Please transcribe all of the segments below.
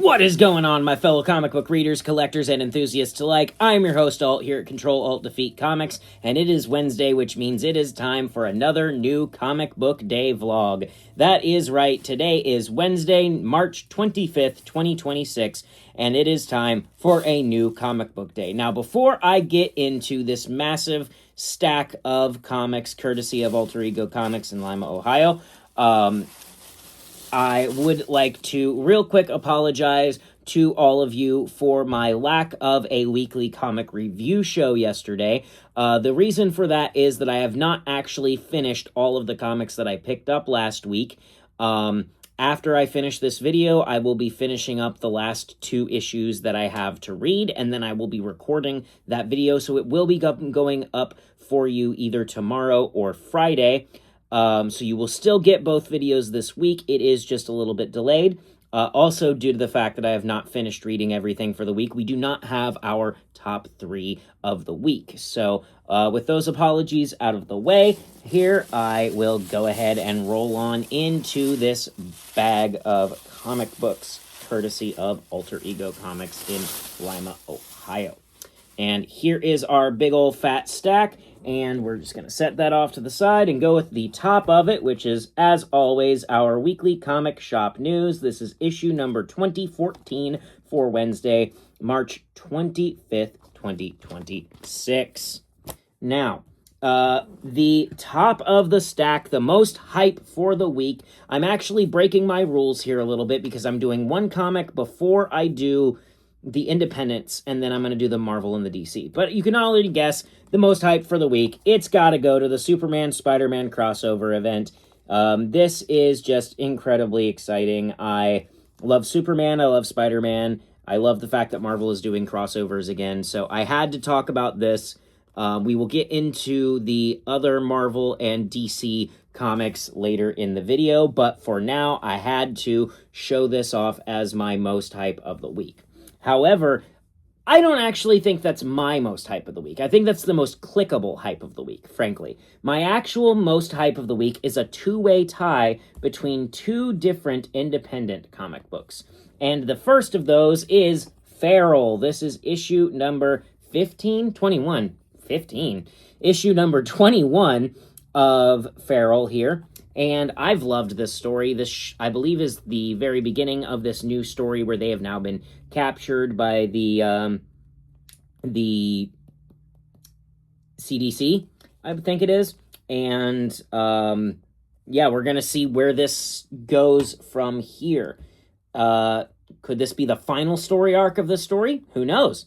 What is going on, my fellow comic book readers, collectors, and enthusiasts alike? I'm your host, Alt, here at Control-Alt-Defeat Comics, and it is Wednesday, which means it is time for another new Comic Book Day vlog. That is right, today is Wednesday, March 25th, 2026, and it is time for a new Comic Book Day. Now, before I get into this massive stack of comics, courtesy of Alter Ego Comics in Lima, Ohio, I would like to real quick apologize to all of you for my lack of a weekly comic review show yesterday. The reason for that is that I have not actually finished all of the comics that I picked up last week. After I finish this video, I will be finishing up the last 2 issues that I have to read, and then I will be recording that video, so it will be going up for you either tomorrow or Friday. So you will still get both videos this week. It is just a little bit delayed. Also, due to the fact that I have not finished reading everything for the week, we do not have our top 3 of the week. So with those apologies out of the way, here I will go ahead and roll on into this bag of comic books, courtesy of Alter Ego Comics in Lima, Ohio. And here is our big old fat stack. And we're just going to set that off to the side and go with the top of it, which is, as always, our weekly comic shop news. This is issue number 2014 for Wednesday, March 25th, 2026. Now, the top of the stack, the most hype for the week. I'm actually breaking my rules here a little bit because I'm doing one comic before I do the Independents, and then I'm going to do the Marvel and the DC. But you can already guess the most hype for the week. It's got to go to the Superman-Spider-Man crossover event. This is just incredibly exciting. I love Superman. I love Spider-Man. I love the fact that Marvel is doing crossovers again. So I had to talk about this. We will get into the other Marvel and DC comics later in the video. But for now, I had to show this off as my most hype of the week. However, I don't actually think that's my most hype of the week. I think that's the most clickable hype of the week, frankly. My actual most hype of the week is a 2-way tie between 2 different independent comic books. And the first of those is Feral. This is issue number 15? Issue number 21 of Feral here. And I've loved this story. This, I believe, is the very beginning of this new story where they have now been captured by the CDC, I think it is. And, yeah, we're going to see where this goes from here. Could this be the final story arc of this story? Who knows?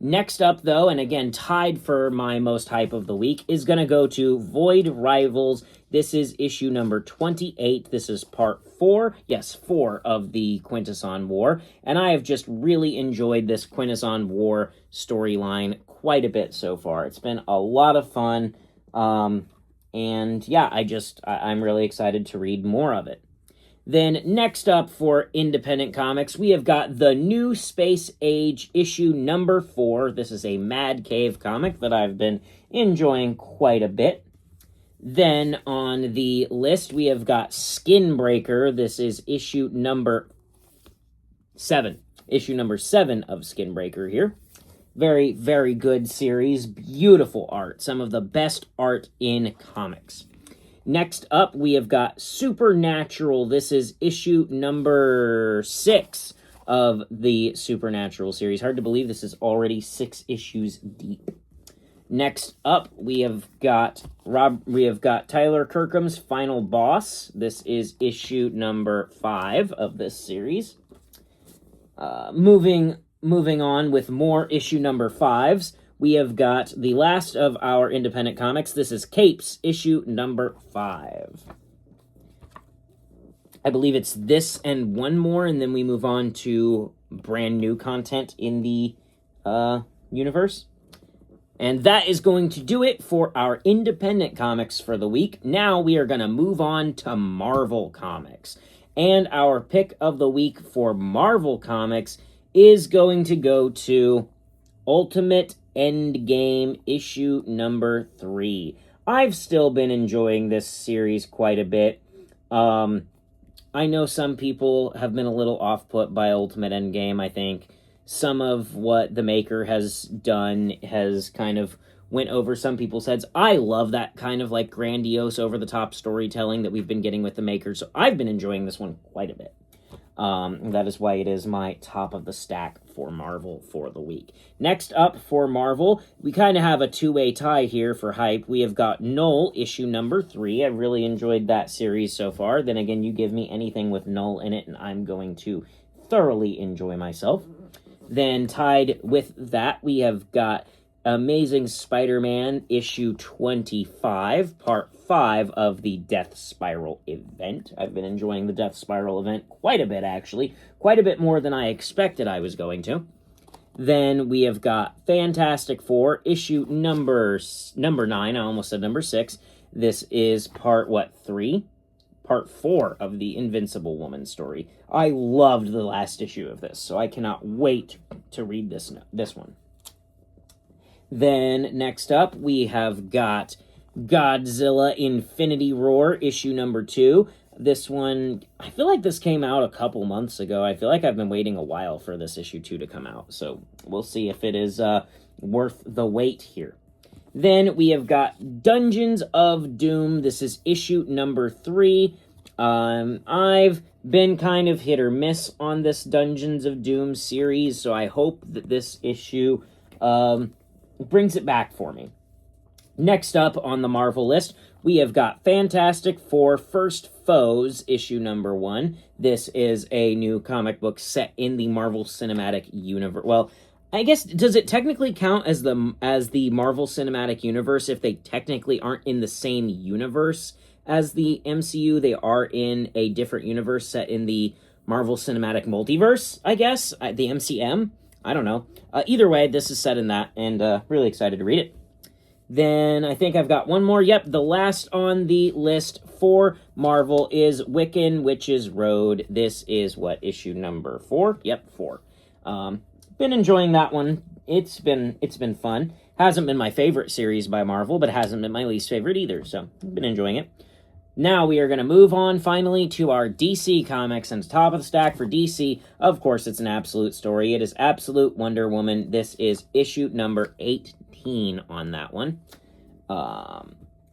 Next up, though, and again, tied for my most hype of the week, is going to go to Void Rivals. This is issue number 28. This is part 4. Yes, 4 of the Quintesson War. And I have just really enjoyed this Quintesson War storyline quite a bit so far. It's been a lot of fun. And yeah, I'm really excited to read more of it. Then next up for independent comics, we have got the New Space Age issue number 4. This is a Mad Cave comic that I've been enjoying quite a bit. Then on the list, we have got Skinbreaker. This is issue number 7. Issue number 7 of Skinbreaker here. Very, very good series. Beautiful art. Some of the best art in comics. Next up, we have got Supernatural. This is issue number 6 of the Supernatural series. Hard to believe this is already 6 issues deep. Next up, we have got Tyler Kirkham's Final Boss. This is issue number 5 of this series. Moving on with more issue number 5s. We have got the last of our independent comics. This is Capes, issue number 5. I believe it's this and one more, and then we move on to brand new content in the universe. And that is going to do it for our independent comics for the week. Now we are going to move on to Marvel Comics. And our pick of the week for Marvel Comics is going to go to Ultimate Endgame issue number 3. I've still been enjoying this series quite a bit. I know some people have been a little off-put by Ultimate Endgame. I think some of what the maker has done has kind of went over some people's heads. I love that kind of like grandiose, over-the-top storytelling that we've been getting with the maker, so I've been enjoying this one quite a bit. That is why it is my top of the stack for Marvel for the week. Next up for Marvel, we kind of have a two-way tie here for hype. We have got Null, issue number 3. I've really enjoyed that series so far. Then again, you give me anything with Null in it, and I'm going to thoroughly enjoy myself. Then tied with that, we have got Amazing Spider-Man issue 25, part 5 of the Death Spiral event. I've been enjoying the Death Spiral event quite a bit, actually. Quite a bit more than I expected I was going to. Then we have got Fantastic Four, issue number 9. I almost said number 6. This is part, 3? Part 4 of the Invincible Woman story. I loved the last issue of this, so I cannot wait to read this one. Then, next up, we have got Godzilla Infinity Roar, issue number 2. This one, I feel like this came out a couple months ago. I feel like I've been waiting a while for this issue 2 to come out. So, we'll see if it is worth the wait here. Then, we have got Dungeons of Doom. This is issue number 3. I've been kind of hit or miss on this Dungeons of Doom series, so I hope that this issue brings it back for me. Next up on the Marvel list, we have got Fantastic Four First Foes, issue number 1. This is a new comic book set in the Marvel Cinematic Universe. Well, I guess, does it technically count as the Marvel Cinematic Universe if they technically aren't in the same universe as the MCU? They are in a different universe set in the Marvel Cinematic Multiverse, I guess? The MCM? I don't know. Either way, this is set in that, and really excited to read it. Then I think I've got one more. Yep, the last on the list for Marvel is Wiccan Witch's Road. This is, issue number 4? Yep, 4. Been enjoying that one. It's been fun. Hasn't been my favorite series by Marvel, but it hasn't been my least favorite either, so I've been enjoying it. Now we are going to move on, finally, to our DC Comics, and top of the stack for DC, of course, it's an Absolute story. It is Absolute Wonder Woman. This is issue number 18 on that one.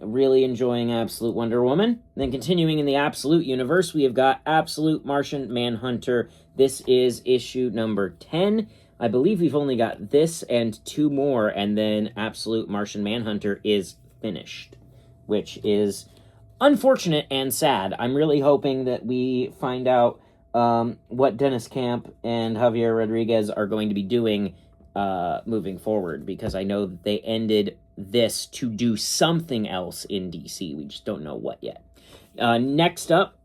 Really enjoying Absolute Wonder Woman. Then continuing in the Absolute universe, we have got Absolute Martian Manhunter. This is issue number 10. I believe we've only got this and 2 more, and then Absolute Martian Manhunter is finished, which is unfortunate and sad. I'm really hoping that we find out what Dennis Camp and Javier Rodriguez are going to be doing moving forward, because I know that they ended this to do something else in DC. We just don't know what yet. Next up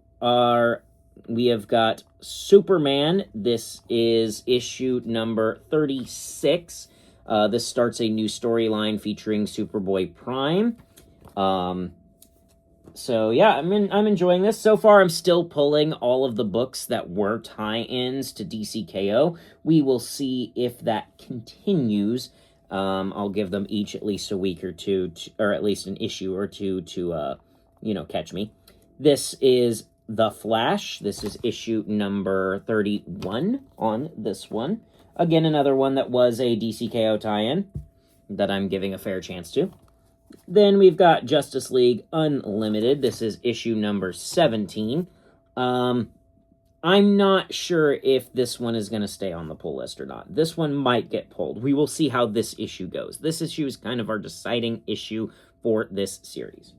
we have got Superman. This is issue number 36. This starts a new storyline featuring Superboy Prime. So yeah, I'm enjoying this. So far, I'm still pulling all of the books that were tie-ins to DCKO. We will see if that continues. I'll give them each at least a week or two, or at least an issue or two to, catch me. This is The Flash. This is issue number 31 on this one. Again, another one that was a DCKO tie-in that I'm giving a fair chance to. Then we've got Justice League Unlimited. This is issue number 17. I'm not sure if this one is going to stay on the pull list or not. This one might get pulled. We will see how this issue goes. This issue is kind of our deciding issue for this series.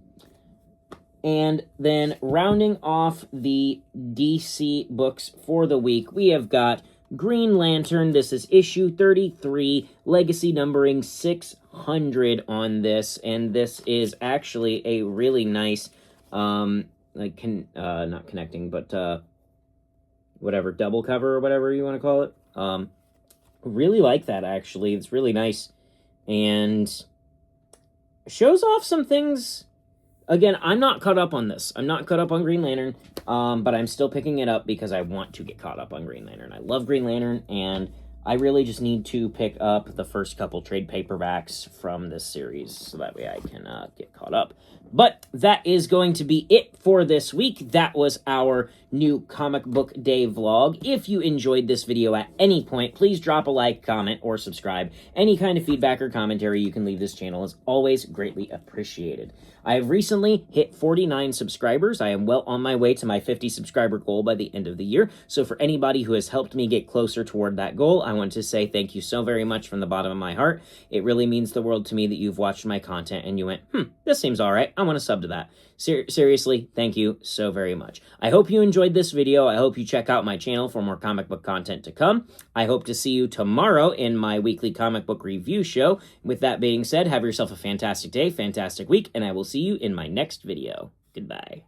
And then rounding off the DC books for the week, we have got Green Lantern. This is issue 33, legacy numbering 600 on this, and this is actually a really nice, not connecting, but whatever, double cover or whatever you want to call it. Really like that, actually. It's really nice, and shows off some things. Again, I'm not caught up on this. I'm not caught up on Green Lantern, but I'm still picking it up because I want to get caught up on Green Lantern. I love Green Lantern, and I really just need to pick up the first couple trade paperbacks from this series so that way I can get caught up. But that is going to be it for this week. That was our new Comic Book Day vlog. If you enjoyed this video at any point, please drop a like, comment, or subscribe. Any kind of feedback or commentary you can leave this channel is always greatly appreciated. I have recently hit 49 subscribers. I am well on my way to my 50 subscriber goal by the end of the year. So for anybody who has helped me get closer toward that goal, I want to say thank you so very much from the bottom of my heart. It really means the world to me that you've watched my content and you went, this seems all right. I want to sub to that. Seriously, thank you so very much. I hope you enjoyed this video. I hope you check out my channel for more comic book content to come. I hope to see you tomorrow in my weekly comic book review show. With that being said, have yourself a fantastic day, fantastic week, and I will see you in my next video. Goodbye.